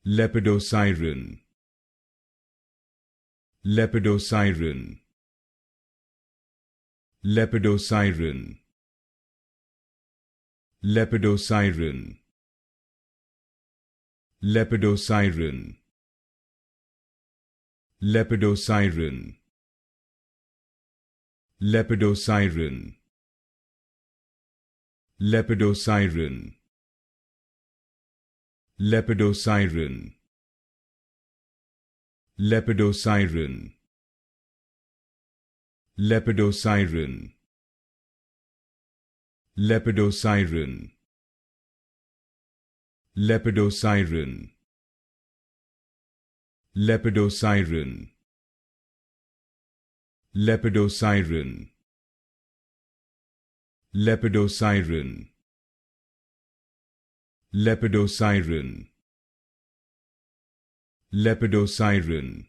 Lepidosiren. Lepidosiren. Lepidosiren. Lepidosiren. Lepidosiren. Lepidosiren. Lepidosiren. Lepidosiren. Lepidosiren. Lepidosiren. Lepidosiren. Lepidosiren. Lepidosiren. Lepidosiren. Lepidosiren. Lepidosiren. Lepidosiren. Lepidosiren.